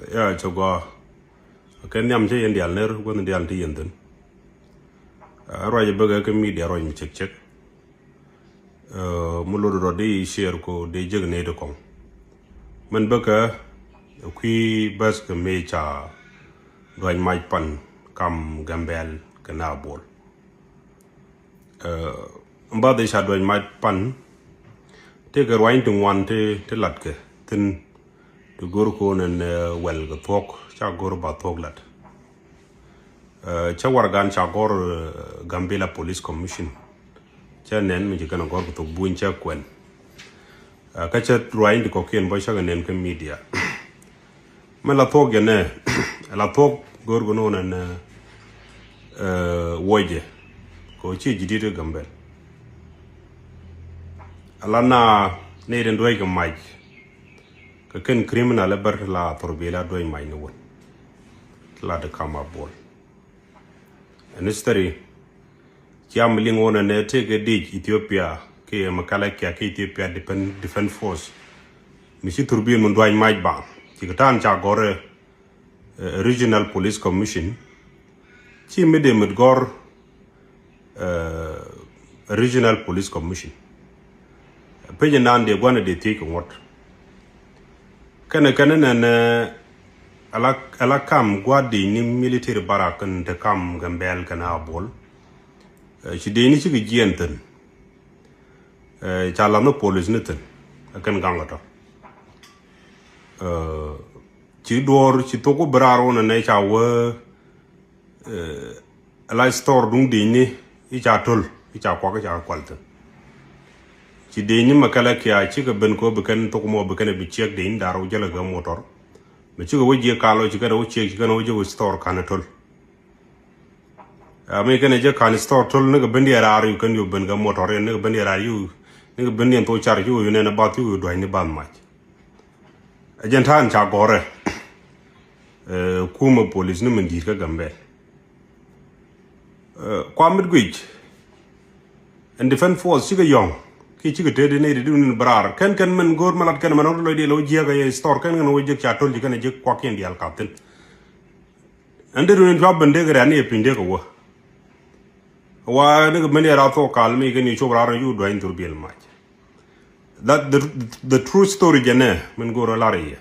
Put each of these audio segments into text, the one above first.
Ya chogo ken nyam che yen dial ner ko dial ti yenden ro je bega ke media ro mi chek chek mu lo ro de share ko de jeg ne de ko man bega kui bas ke me cha do mai pan kam gambel kana bol mba de sha do mai pan te ga roin tung wan te lat ke tin to gor ko nen wel ga tok cha gor ba tok lat cha wargan cha gor Gambela Police Commission cha nen mi kana gor to buin cha kwen ka cha roin ko ken bo cha nen ke media man la tok ne la tok gor go non nen woje ko chi jidide Gambel alana ne den doy ga mai ka ken criminal bar la torbela doy mai no won la de kama bol en history kiam lingona ne tege di Ethiopia ke makala ke Ethiopia defense force mi ci turbi mun doy mai ba ci tan cha gore regional police commission ci mede med gor regional police commission peje nande gwana de take what kana na ala kam gwadi ni military barakan te kam Gambel kana bol ci de ni ci gienten cha la no police neten kan gangata ci dor ci to ko braro na ne cha wo ala store dung de ni i cha tol i cha ko ka cha kwalta ci de ni makala kya ci ga ben ko be kan to ko mo be kan bi check de indaro jala ga motor me ci ga waje kalo ci ga wo check ci ga no waje store kana tol me kan je kan store tol ne ga ben ya raru kan yo ben ga motor ne ga ben ya raru ne ga ben yen to char ju ne na ba tu do ni ban ma ajen tan cha gore kuma police ne men dir ka Gambel kwamit gwij and defense force ci ga yong ki ci gete de ne de dun brar ken men gor malat ken man lo de lo jiga ye store ken no je cha tol ji ken je kwa ken dial captain ande dun job bende ga ne pinde ko wa ne men ya to kal mi ken cho brar yu do intur bil ma that the true story jene men gor la re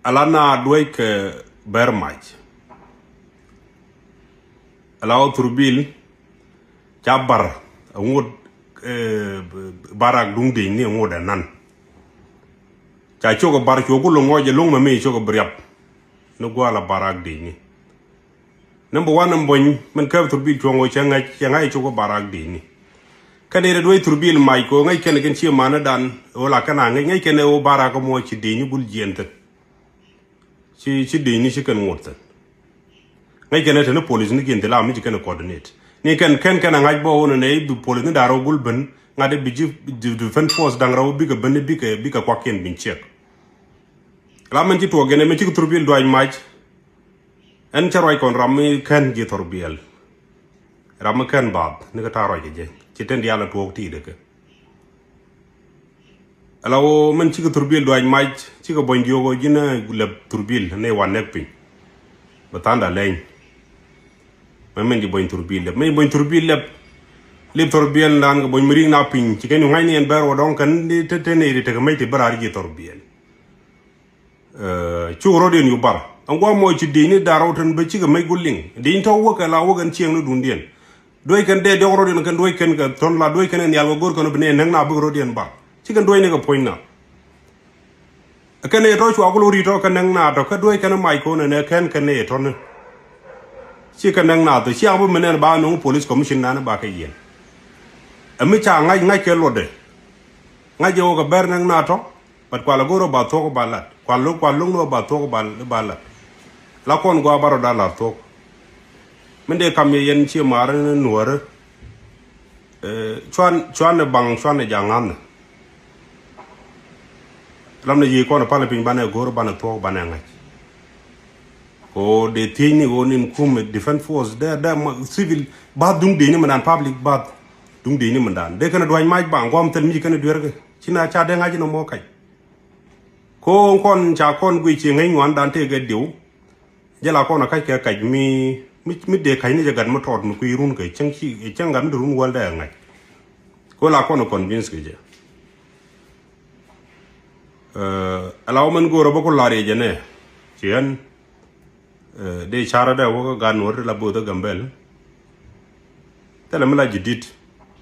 alana doy ke ber maj alaw turbil jabar ngod barak dung de ni ngoda nan cha chogo bar chogo lo ngoje long ma me chogo briap no gwala barak de ni number 1 mbon man ka turbil chongo changa chogo barak de ni kadere doy turbil mai ko ngai ken ken chi mana dan wala kana ngai ken o barak mo chi de ni bul jente chi de ni chi kan ngota ngai ken te no police ni ken de la mi ken coordinate ni kan ngaj bo wona ne du police ni daro gulben ngade biji defense force dangraw biga ben biga kwa ken bin check la man ci to gene me ci turbil do ay maj en ci roy kon ram kan ji turbil ram kan bab ni ka taro je ci ten yalla to ti de ke ala o man ci turbil do ay maj ci ko bon jogo jina le turbil ne wa nek pin batanda leñ men di boy turbil men boy turbil le turbil lan ga boy mari na pin ci ken ngay neen ber wo don kan di te ne di te may te barar ji turbil ci rodin yu bar an gwa mo ci dini daraw tan ba ci ga may guling di taw waka la wagan ci nglu dundien doy kan de rodin kan doy kan ga ton la doy kan en yalla gor kan ne nak na bu rodin ba ci kan doy ne ga point na kan ne to ci agul ri to kan nak na to ka doy kan may ko ne kan ne ton ci kan nang na to ci abu menen ba no police commission na ba ka yen ami cha ngai ke lode ngai jo ga ber nang na to pat kwa la goro ba to ko balat kwa lu no ba to ko balat la kon go baro da la to mende kam yen ci mar nuor chuan bang chuan jangan lam ne yi ko na pala pin bana goro bana to bana ngai o de tini onin kum defense force da civil ba dung de ni man public ba dung de ni man de kana do ay maj ba ngom tan mi kana duer ga cina cha de ngaji no mo kay ko kon cha kon gui chi ngai ngwan dan te ga diu jala ko na kai ka kai mi de kai ni jagat mo tot mu kui run kai chang chi chang gan run wal da ngai ko la ko no convince ke je alaw man go ro ko la re je ne chien de chara da wo gan wor la bo da gambel tele mala jidit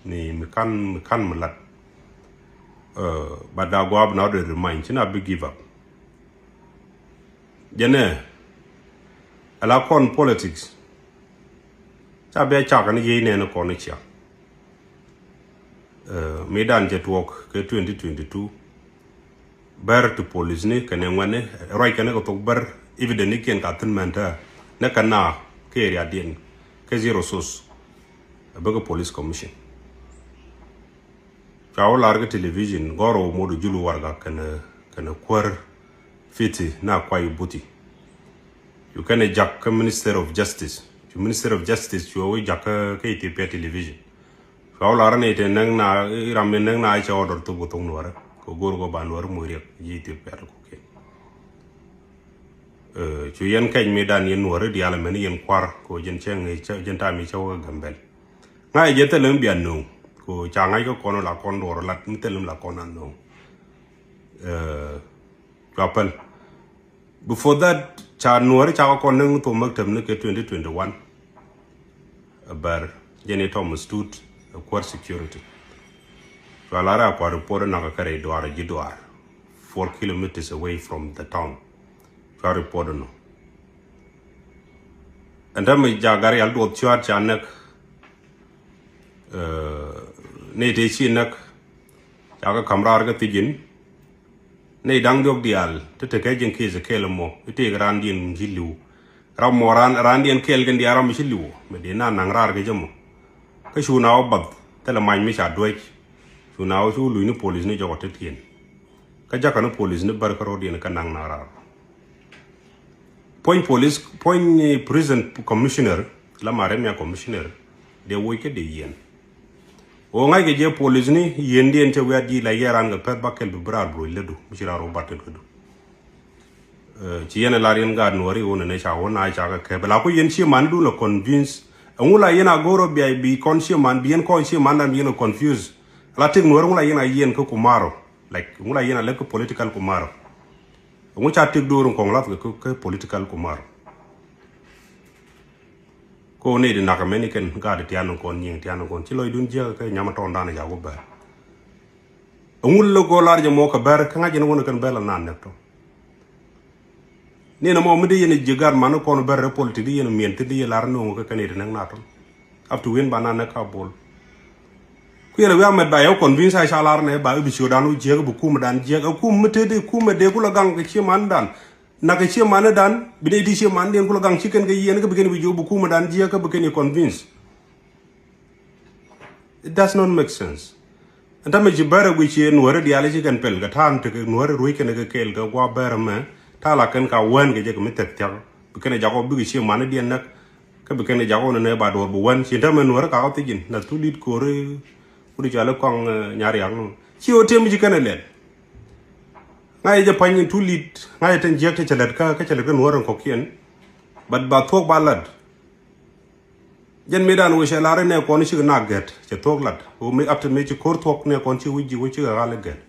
ni kan malat but da go up now the remind china big give up jene ala kon politics cha be cha kan ye ne no kon cha medan jet work ke 2022 bar to police ni kan ngwane roi kan ko tok bar evident ni ken ka tin menta na kana ke area din ke zero source abaga police commission chawo larga television goro modu julu warga kana kwar fiti na kwai buti you can jack minister of justice you minister of justice you we jack ke Ethiopia television chawo larane te nang na ramen nang na cha order to butong nuara ko gor go banwar muri Ethiopia ko ke chu yan kai medan yen nuara di ala men yen kwar ko jen cheng jen ta mi chawo gambel ngai je te lem bian no ko changai ko kono la kon dor la mitelum la konan no kapal before that cha nuari cha ko nang to maktab ne ke 2021 bar jeni Thomas Tut core security walara ko report na ka kare doara jidwar 4 kilometers away from the town ka report no andam jagari al do chwa chanak ne de chi nak jaga kamrar ga tijin ne dang dog dial te ke jin ke ze kelmo te grandin jilu ram moran randien kel gen diaram jilu me de na nang rar ga jamo ka shuna bad tele man mi cha doy shuna su lu ni police ni jogote tien ka jaka no police ni barkaro din ka nang narar point prison commissioner la maremia commissioner de woike de yen o ngai ge je police ni yendi en te wadi la yaran ga pet bakel bi brar bro ledu mishira ro batel ko ci yena la ren ga nori wona ne cha wona cha ga ke bla ko yen chi man du la convince ngula yena goro bi conscious man bien conscious man dan yena confuse la tek nor ngula yena yen ko kumaro like ngula yena le ko political kumaro ngu cha tek do ron ko la ko political kumaro ko ne de naka meniken ga de tiano kon ning tiano kon ci loy dun je ka nyama ton dana ja go ba ngul lo go larje mo ko ber ka ngaje wona kan bela nan nekto ni na mo mede yene jigar man ko no ber politique yene miente di lar no ko kanede nak nato up to win banana ka bol ku yele wa med ba yo convince ay salar ne ba bi ci danu je bu kum dan je ku mete de ku me de ku la gang ci man dan naka ci man dan bi de di ci man den ku la gang ci ken ga yene ga bi jobu ku me dan je ka bi ken convince it does not make sense anta me jibara gu ci en wara di ala ci kan pel ga tan te no wara ruy ken ga kel ga gwa ber me tala ken ka wan ga je ka metek tia bi ken jago bi ci man di nak ka bi ken jago ne ba dor bu wan ci ta men wara ka te jin na tulit ko re uri jala kong nyari yang ci o tem ji kana len ngai je pani tulit ngai ten je te chalat ka chalat kan waran ko kien bad ba thok balad jen medan wo shalare ne ko ni ci na get ci thok lat o me after me ci kor thok ne kon ci wuji wo ci ga la get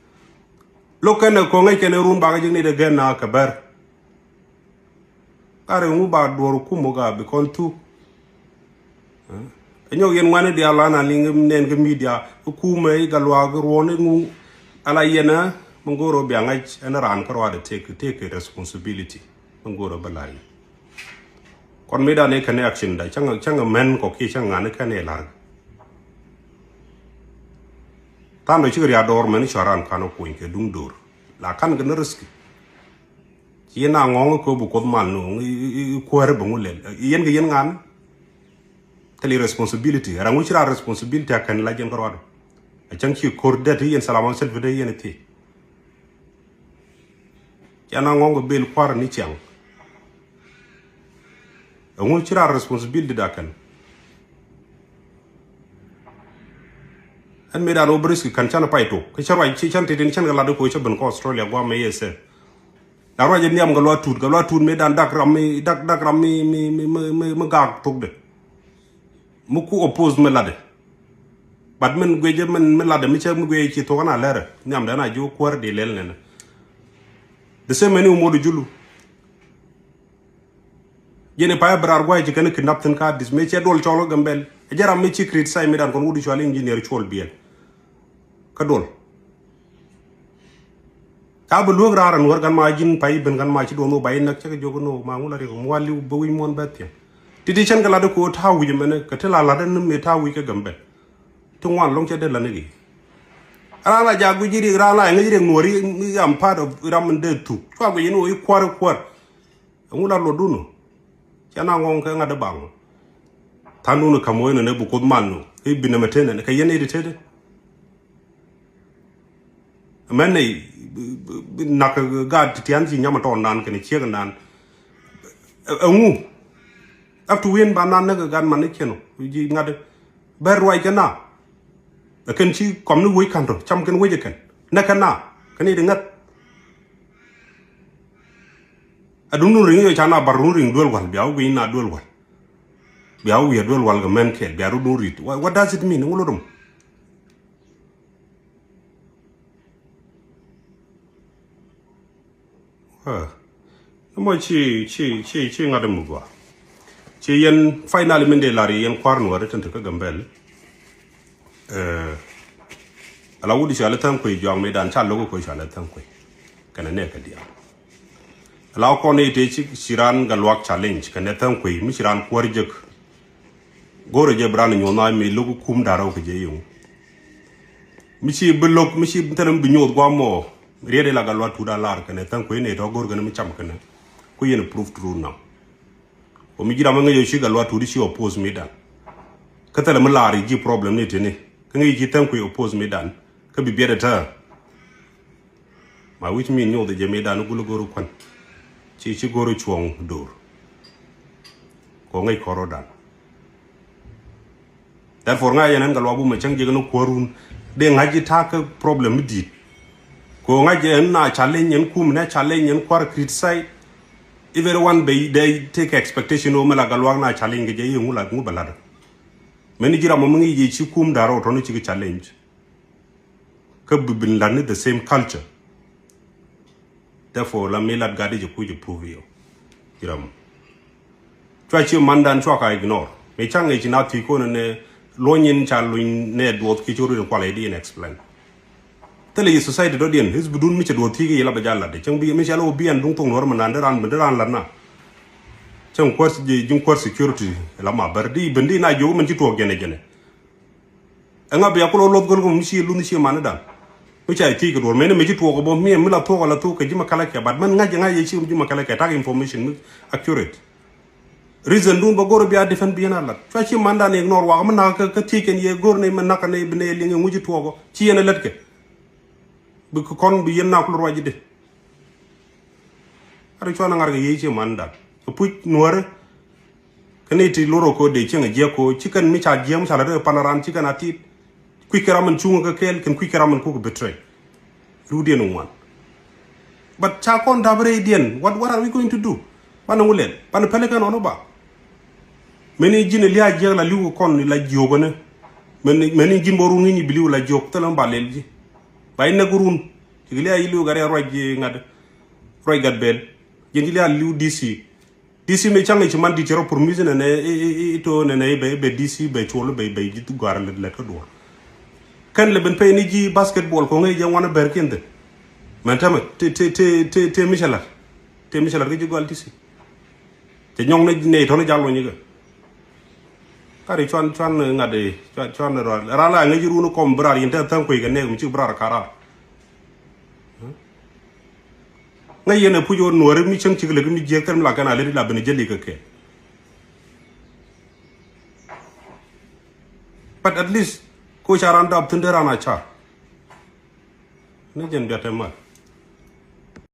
lo ken ko ngai ken rum ba ga jing ne de gen na ka ber are mu ba dor ku mo ga bi kon tu enyo yen wane dia lana lingem nen ge media ku me galwa go woni ngu ala yena mangoro bi angaj en ran ko wade take responsibility mangoro balai kon me da ne kan action da changa men ko ki changa ne kan elar tan do chigri ador men charan kan ko ke dung dor la kan ge risk yena ngong ko bu ko man no ko re bangulel yen ge yen ngan tali responsibility rangu chira responsibility akan la jen korwado a chanchi kordet yen salama self de yen ti yana ngongo bel kwar ni chang rangu chira responsibility da kan an me da no brisk kan chana paito ke charwa chi chan te den chan la do ko che ben ko Australia gwa me yese la ro je niam ga lo tut me dan dak ram mi gag tok de mu ku oppose me lade bat men gweje men lade mi che mu gwe ci to kana lere niam da na ju kwar de lel ne de se meni modu julu jene pa brar gwa ci kan kidnap ten ka dis me che dol cholo gambel jaram mi ci crit sai mi dan kon wudi cholo engineer chol biel ka dol ka bu log raran war gan ma jin pay ben gan ma ci do no bay nak ci jogo no ma ngula re ko mo wali bo wi mon batte tidi chen gala de ko tawu je mene ka tela la den me tawu ke gambe to wan long che de la nigi rana jagu jiri rana ngi jiri ngori mi am part of ram de tu kwa go yino i kwar ngula lo duno yana ngong ka ngada bang tanu no kamoy ne bu ko manu e bina metene ka yene de tede mane nak ga tian ji nyama ton nan kene che nan ngu after win ba nan ga gan man keno ji ngade ber way kana ken ci kom nu way kanto cham ken way ken nakana kani de ngat adunu ring yo chana baru ring dol wal biaw wi na dol wal biaw wi dol wal ga men kel biaru do rit what does it mean ngolodum mo ci ngade mu gwa ci yen final mende lari yen kwarno wada tante ka gambel ala wudi shala tan ko jong me dan challo ko shala tan ko kana ne ka dia ala ko ne te ci siran galwak challenge kana tan ko mi siran kwarjek goro je bran nyona mi lugu kum daraw ko je yung mi ci belok mi ci tanam bi nyot gwa mo riede la galwa tuda lar kana tan ko ne to gor gana mi cham kana ko yen proof true now o mi jira manga yo shi galwa tudi shi oppose me dan katala ma lari ji problem ne tene ka ngi ji tan ko oppose me dan ka bi bieda ta ma which mean no de je me dan gulu goru kwan ci goru chuong dor ko ngai koro dan therefore nga yanan galwa bu ma chang je no korun de ngaji ta ka problem di ko ngaji na challenge en kum na challenge en kwar criticize everyone they take expectation o mala galwa na challenge je yi ngula ngu balada meni jira mo ngi ji ci kum daro to no ci challenge ka bin lan the same culture therefore la melad gade je ku je prove yo jira mo twa ci mandan twa ka ignore me change ci na ti ko ne loñin chaluin ne dot ki ci ru ko le di explain tele yi society do dien his budun mi ci do ti gi la ba jalla de chang bi mi chalo bi an dung tong nor man dan la na chang course ji jung course security la ma bardi bendi na jogo man ci to gene nga be yakolo lot gol ko mi ci lu ni ci man dan mi ci ti gi do me ne mi ci to ko bo mi la to ko la to ko jima kala ke bad man nga ci jima kala ke tag information accurate reason dun ba goro bi a defen bi na la fa ci man dan ignore wa man na ka ti ken ye gor ne man naka ne bi ne li nga muji to ko ci yena let ke bu kon bi yenna ko roji de ara ci wana ngar ga yi ci man dal pu noore kaniti loro ko de ci nga je ko ci kan mi cha je mu cha la panaran ci kana ti ku kiraman ci nga kel kan ku kiraman ko betray rudi no one but cha kon da bare dien what are we going to do bana ngulen bana pele kan ono ba meni jine liya je la liwu kon la jogo ne meni jimboru ni biliw la jog telam balel ji bay na gurun ci liya yilu gare roji ngad roy gad bel jendi liya liw dc me changi ci man di tero pour mise ne ito ne be dc be cholo be jitu gar le ko do kan le ben pay ni ji basketball ko ngay je wana berkende man tam te michela ga ji gol dc te ñong ne to na jallo ñi ga kari chon ngade chon ra la nga jiru no kom brar yinta tan ko ga ne mu ci brar kara nga yene pujo no re mi chang ci le mi je tam la kana le la ben jeli ka ke but at least ko charanda ab tundera na cha ne jen biata ma